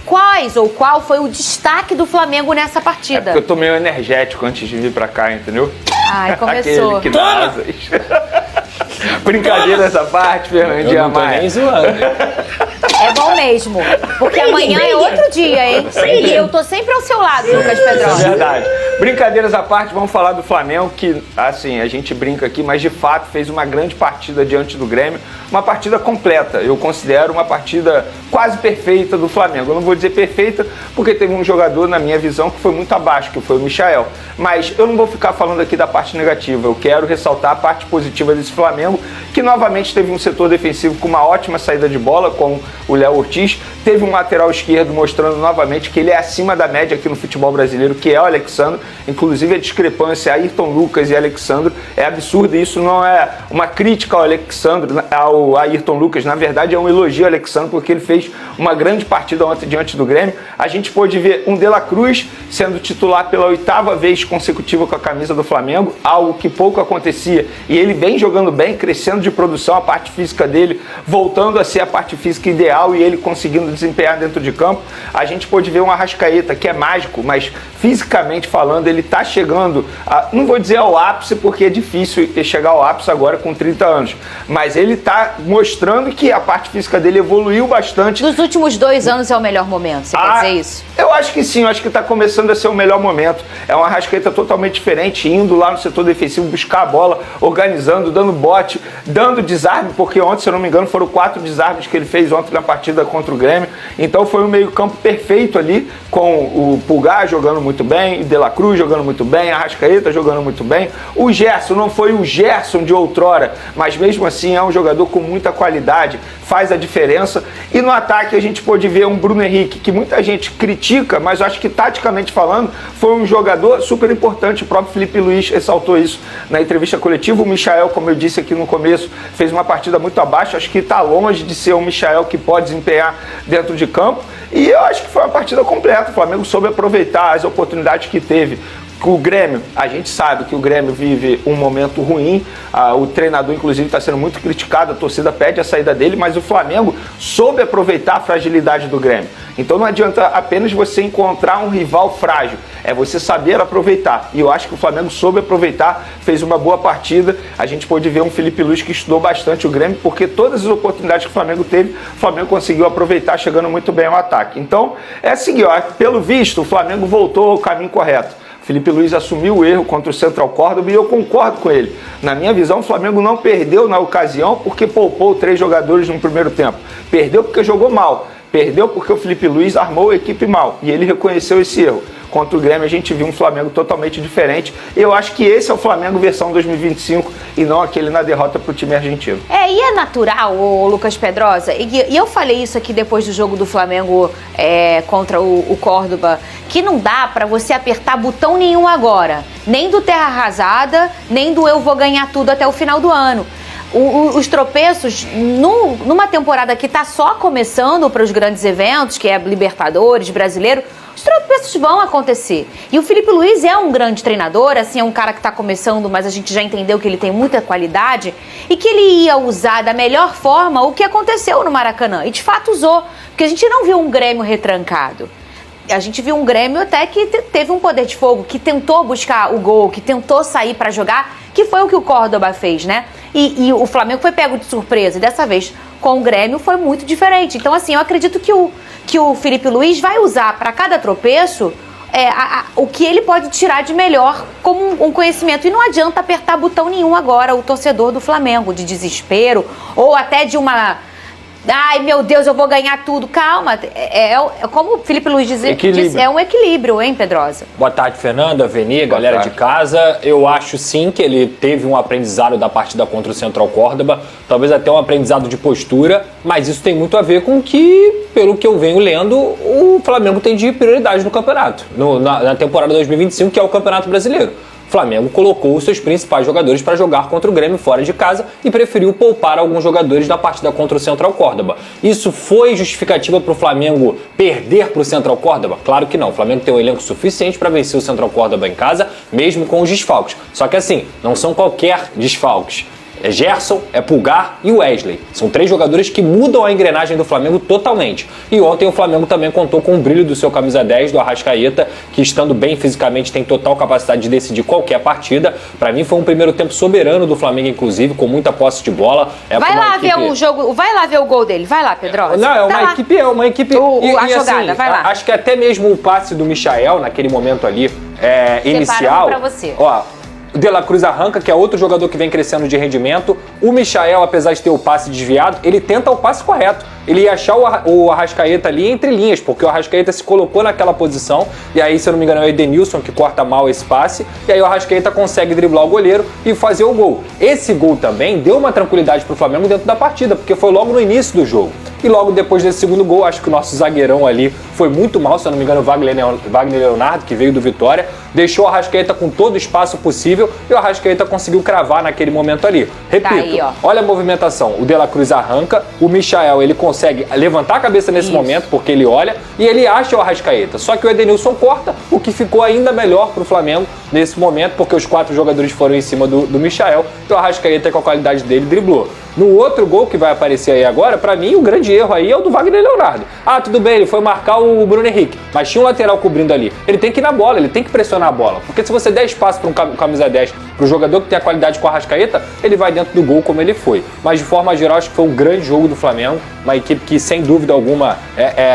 qual foi o destaque do Flamengo nessa partida? É porque eu tô meio energético antes de vir pra cá, entendeu? Ai, começou. Aquele que dá asas. Brincadeira essa parte, Fernandinha. Eu não tô nem zoando. É bom mesmo, porque amanhã é outro dia, hein? E eu tô sempre ao seu lado, Lucas Pedrosa. É verdade. Brincadeiras à parte, vamos falar do Flamengo, que, assim, a gente brinca aqui, mas de fato fez uma grande partida diante do Grêmio, uma partida completa. Eu considero uma partida quase perfeita do Flamengo. Eu não vou dizer perfeita, porque teve um jogador, na minha visão, que foi muito abaixo, que foi o Michael. Mas eu não vou ficar falando aqui da parte negativa, eu quero ressaltar a parte positiva desse Flamengo, que novamente teve um setor defensivo com uma ótima saída de bola, com o Léo Ortiz, teve um lateral esquerdo mostrando novamente que ele é acima da média aqui no futebol brasileiro, que é o Alexandro. Inclusive a discrepância Ayrton Lucas e Alexandro é absurda, e isso não é uma crítica ao Alexandro, ao Ayrton Lucas, na verdade é um elogio ao Alexandro, porque ele fez uma grande partida ontem diante do Grêmio. A gente pôde ver um De La Cruz sendo titular pela 8ª vez consecutiva com a camisa do Flamengo, algo que pouco acontecia, e ele vem jogando bem, crescendo de produção, a parte física dele voltando a ser a parte física ideal e ele conseguindo desempenhar dentro de campo. A gente pôde ver um Arrascaeta que é mágico, mas fisicamente falando ele está chegando, não vou dizer ao ápice, porque é difícil chegar ao ápice agora com 30 anos, mas ele está mostrando que a parte física dele evoluiu bastante. Nos últimos 2 anos é o melhor momento, você quer dizer isso? Eu acho que sim, eu acho que está começando a ser o melhor momento. É uma Arrascaeta totalmente diferente, indo lá no setor defensivo buscar a bola, organizando, dando bote, dando desarme, porque ontem, se eu não me engano, foram 4 desarmes que ele fez ontem na partida contra o Grêmio. Então foi um meio-campo perfeito ali, com o Pulgar jogando muito bem, De La Cruz jogando muito bem, Arrascaeta jogando muito bem. O Gerson não foi o Gerson de outrora, mas mesmo assim é um jogador com muita qualidade, faz a diferença. E no ataque a gente pôde ver um Bruno Henrique, que muita gente critica, mas eu acho que taticamente falando, foi um jogador super importante. O próprio Felipe Luiz ressaltou isso na entrevista coletiva. O Michael, como eu disse aqui no começo, fez uma partida muito abaixo. Acho que está longe de ser o Michael que pode desempenhar dentro de campo. E eu acho que foi uma partida completa. O Flamengo soube aproveitar as oportunidades que teve. O Grêmio, a gente sabe que o Grêmio vive um momento ruim, o treinador inclusive está sendo muito criticado, a torcida pede a saída dele, mas o Flamengo soube aproveitar a fragilidade do Grêmio. Então não adianta apenas você encontrar um rival frágil, é você saber aproveitar. E eu acho que o Flamengo soube aproveitar, fez uma boa partida. A gente pôde ver um Felipe Luiz que estudou bastante o Grêmio, porque todas as oportunidades que o Flamengo teve, o Flamengo conseguiu aproveitar, chegando muito bem ao ataque. Então é assim, ó, pelo visto, o Flamengo voltou ao caminho correto. Felipe Luiz assumiu o erro contra o Central Córdoba e eu concordo com ele. Na minha visão, o Flamengo não perdeu na ocasião porque poupou 3 jogadores no primeiro tempo. Perdeu porque jogou mal. Perdeu porque o Felipe Luiz armou a equipe mal. E ele reconheceu esse erro. Contra o Grêmio a gente viu um Flamengo totalmente diferente. Eu acho que esse é o Flamengo versão 2025 e não aquele na derrota para o time argentino. E é natural, o Lucas Pedrosa, e eu falei isso aqui depois do jogo do Flamengo contra o Córdoba, que não dá para você apertar botão nenhum agora, nem do terra arrasada, nem do eu vou ganhar tudo até o final do ano. Os tropeços, numa temporada que está só começando para os grandes eventos, que é Libertadores, Brasileiro, os tropeços vão acontecer. E o Felipe Luiz é um grande treinador, assim, é um cara que está começando, mas a gente já entendeu que ele tem muita qualidade e que ele ia usar da melhor forma o que aconteceu no Maracanã. E de fato usou, porque a gente não viu um Grêmio retrancado. A gente viu um Grêmio até que teve um poder de fogo, que tentou buscar o gol, que tentou sair para jogar, que foi o que o Córdoba fez, né? E o Flamengo foi pego de surpresa. E dessa vez, com o Grêmio, foi muito diferente. Então, assim, eu acredito que o Felipe Luiz vai usar para cada tropeço o que ele pode tirar de melhor como um conhecimento. E não adianta apertar botão nenhum agora o torcedor do Flamengo, de desespero, ou até de uma... Ai, meu Deus, eu vou ganhar tudo. Calma, como o Felipe Luiz disse, é um equilíbrio, hein, Pedrosa? Boa tarde, Fernanda, Veni, galera de casa. Eu acho sim que ele teve um aprendizado da partida contra o Central Córdoba, talvez até um aprendizado de postura, mas isso tem muito a ver com que, pelo que eu venho lendo, o Flamengo tem de prioridade no campeonato, na temporada 2025, que é o Campeonato Brasileiro. O Flamengo colocou os seus principais jogadores para jogar contra o Grêmio fora de casa e preferiu poupar alguns jogadores na partida contra o Central Córdoba. Isso foi justificativa para o Flamengo perder para o Central Córdoba? Claro que não. O Flamengo tem um elenco suficiente para vencer o Central Córdoba em casa, mesmo com os desfalques. Só que assim, não são qualquer desfalques. É Gerson, é Pulgar e Wesley. São 3 jogadores que mudam a engrenagem do Flamengo totalmente. E ontem o Flamengo também contou com o brilho do seu camisa 10, do Arrascaeta, que estando bem fisicamente tem total capacidade de decidir qualquer partida. Para mim foi um primeiro tempo soberano do Flamengo, inclusive, com muita posse de bola. Vai lá ver o jogo, vai lá ver o gol dele, vai lá, Pedrosa. Não, é uma equipe. A jogada, vai lá. Acho que até mesmo o passe do Michael, naquele momento ali, inicial. Pra você. Ó, o De La Cruz arranca, que é outro jogador que vem crescendo de rendimento. O Michael, apesar de ter o passe desviado, ele tenta o passe correto. Ele ia achar o Arrascaeta ali entre linhas, porque o Arrascaeta se colocou naquela posição, e aí, se eu não me engano, é o Edenilson que corta mal esse passe, e aí o Arrascaeta consegue driblar o goleiro e fazer o gol. Esse gol também deu uma tranquilidade pro Flamengo dentro da partida, porque foi logo no início do jogo. E logo depois desse segundo gol, acho que o nosso zagueirão ali foi muito mal, se eu não me engano, o Wagner Leonardo, que veio do Vitória, deixou o Arrascaeta com todo o espaço possível e o Arrascaeta conseguiu cravar naquele momento ali. Repito, Tá aí, olha a movimentação, o De La Cruz arranca, o Michael, ele consegue levantar a cabeça nesse momento, porque ele olha, e ele acha o Arrascaeta. Só que o Edenilson corta, o que ficou ainda melhor pro Flamengo nesse momento, porque os 4 jogadores foram em cima do Michael, e o Arrascaeta, com a qualidade dele, driblou. No outro gol que vai aparecer aí agora, pra mim, o grande erro aí é o do Wagner Leonardo. Ah, tudo bem, ele foi marcar o Bruno Henrique, mas tinha um lateral cobrindo ali. Ele tem que ir na bola, ele tem que pressionar a bola, porque se você der espaço para um camisa 10, pro jogador que tem a qualidade com o Arrascaeta, ele vai dentro do gol como ele foi. Mas de forma geral, acho que foi um grande jogo do Flamengo, uma equipe que, sem dúvida alguma,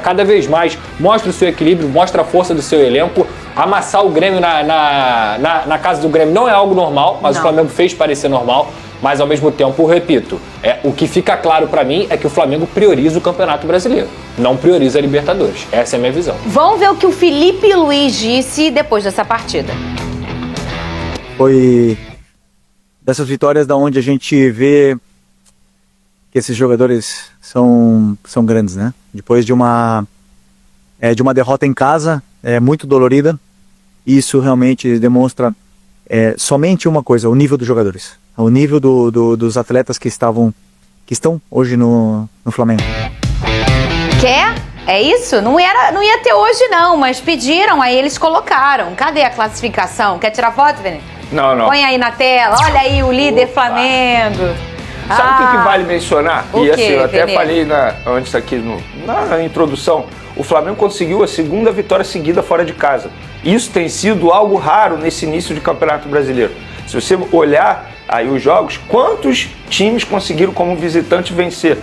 cada vez mais mostra o seu equilíbrio, mostra a força do seu elenco. Amassar o Grêmio na casa do Grêmio não é algo normal, mas o Flamengo fez parecer normal. Mas, ao mesmo tempo, repito, o que fica claro pra mim é que o Flamengo prioriza o Campeonato Brasileiro, não prioriza a Libertadores. Essa é a minha visão. Vamos ver o que o Felipe Luiz disse depois dessa partida. Foi dessas vitórias da onde a gente vê que esses jogadores são grandes, né? Depois de uma derrota em casa, muito dolorida, isso realmente demonstra somente uma coisa, o nível dos jogadores. O nível dos atletas que estão hoje no Flamengo. Quer? É isso? Não ia ter hoje não, mas pediram, aí eles colocaram. Cadê a classificação? Quer tirar foto, Vini? Não. Põe aí na tela, olha aí o líder Flamengo. Sabe o que vale mencionar? O E assim, quê, eu até Vene? falei antes aqui na introdução, o Flamengo conseguiu a 2ª vitória seguida fora de casa. Isso tem sido algo raro nesse início de Campeonato Brasileiro. Se você olhar aí os jogos, quantos times conseguiram como visitante vencer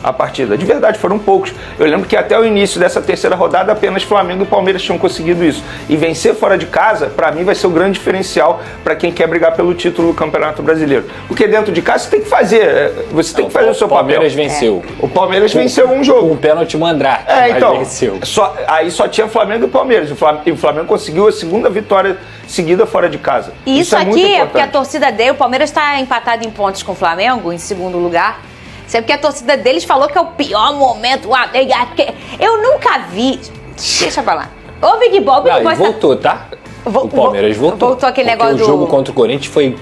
a partida? De verdade, foram poucos. Eu lembro que até o início dessa 3ª rodada, apenas Flamengo e Palmeiras tinham conseguido isso. E vencer fora de casa, para mim, vai ser o grande diferencial para quem quer brigar pelo título do Campeonato Brasileiro. Porque dentro de casa você tem que fazer, o seu papel. O Palmeiras venceu. O Palmeiras venceu um jogo. Com o pênalti Mandrake, então, venceu. Aí só tinha Flamengo e Palmeiras. E o Flamengo conseguiu a 2ª vitória seguida fora de casa. E isso é muito aqui é importante. porque a torcida dele, o Palmeiras está empatado em pontos com o Flamengo, em 2º lugar. Isso é porque a torcida deles falou que é o pior momento. Eu nunca vi. Deixa pra lá. Ô, Big Boy, voltou, tá? O Palmeiras voltou. Voltou aquele negócio o jogo contra o Corinthians foi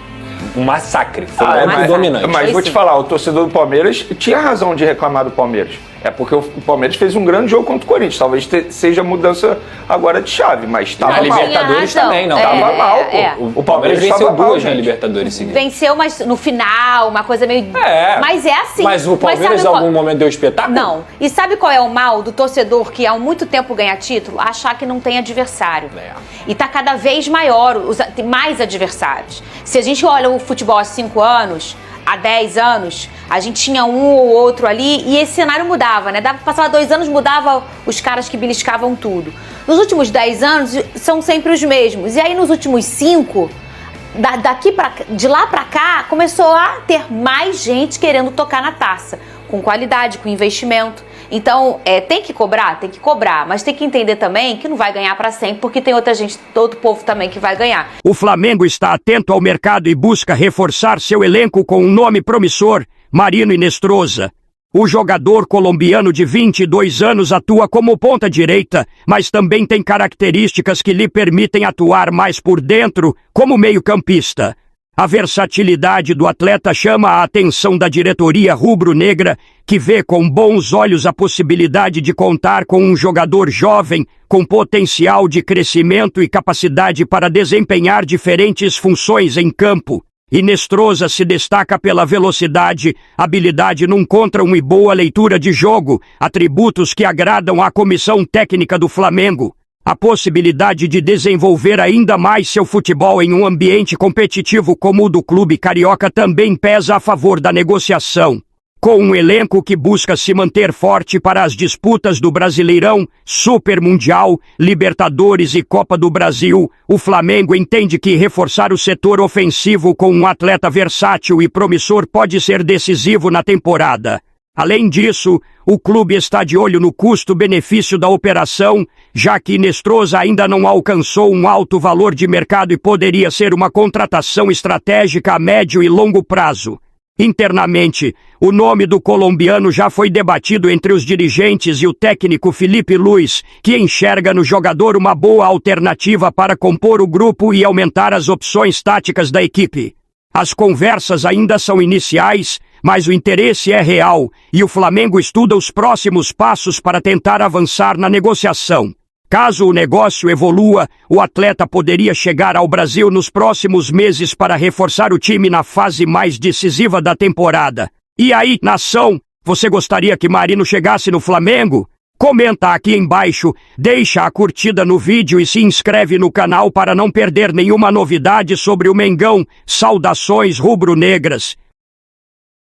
um massacre. Foi mas dominante. Mas vou te falar, o torcedor do Palmeiras tinha razão de reclamar do Palmeiras. É porque o Palmeiras fez um grande jogo contra o Corinthians. Talvez seja mudança agora de chave, mas estava Na mal. Libertadores também, não. Tava mal, pô. O Palmeiras venceu mal, 2 na gente. Libertadores seguidas. Venceu, mas no final, uma coisa meio... Mas é assim. Mas o Palmeiras em algum momento deu espetáculo? Não. E sabe qual é o mal do torcedor que há muito tempo ganha título? Achar que não tem adversário. E tá cada vez maior, tem mais adversários. Se a gente olha o futebol há 5 anos... Há 10 anos, a gente tinha um ou outro ali e esse cenário mudava, né? Passava 2 anos, mudava os caras que beliscavam tudo. Nos últimos 10 anos, são sempre os mesmos. E aí, nos últimos 5, de lá pra cá, começou a ter mais gente querendo tocar na taça. Com qualidade, com investimento. Então, tem que cobrar, mas tem que entender também que não vai ganhar para sempre, porque tem outra gente, todo povo também que vai ganhar. O Flamengo está atento ao mercado e busca reforçar seu elenco com um nome promissor, Marino Inestrosa. O jogador colombiano de 22 anos atua como ponta-direita, mas também tem características que lhe permitem atuar mais por dentro, como meio-campista. A versatilidade do atleta chama a atenção da diretoria rubro-negra, que vê com bons olhos a possibilidade de contar com um jogador jovem, com potencial de crescimento e capacidade para desempenhar diferentes funções em campo. Inestrosa se destaca pela velocidade, habilidade num contra um e boa leitura de jogo, atributos que agradam à comissão técnica do Flamengo. A possibilidade de desenvolver ainda mais seu futebol em um ambiente competitivo como o do clube carioca também pesa a favor da negociação. Com um elenco que busca se manter forte para as disputas do Brasileirão, Super Mundial, Libertadores e Copa do Brasil, o Flamengo entende que reforçar o setor ofensivo com um atleta versátil e promissor pode ser decisivo na temporada. Além disso, o clube está de olho no custo-benefício da operação, já que Inestrosa ainda não alcançou um alto valor de mercado e poderia ser uma contratação estratégica a médio e longo prazo. Internamente, o nome do colombiano já foi debatido entre os dirigentes e o técnico Felipe Luis, que enxerga no jogador uma boa alternativa para compor o grupo e aumentar as opções táticas da equipe. As conversas ainda são iniciais, mas o interesse é real, e o Flamengo estuda os próximos passos para tentar avançar na negociação. Caso o negócio evolua, o atleta poderia chegar ao Brasil nos próximos meses para reforçar o time na fase mais decisiva da temporada. E aí, nação, você gostaria que Marino chegasse no Flamengo? Comenta aqui embaixo, deixa a curtida no vídeo e se inscreve no canal para não perder nenhuma novidade sobre o Mengão. Saudações rubro-negras!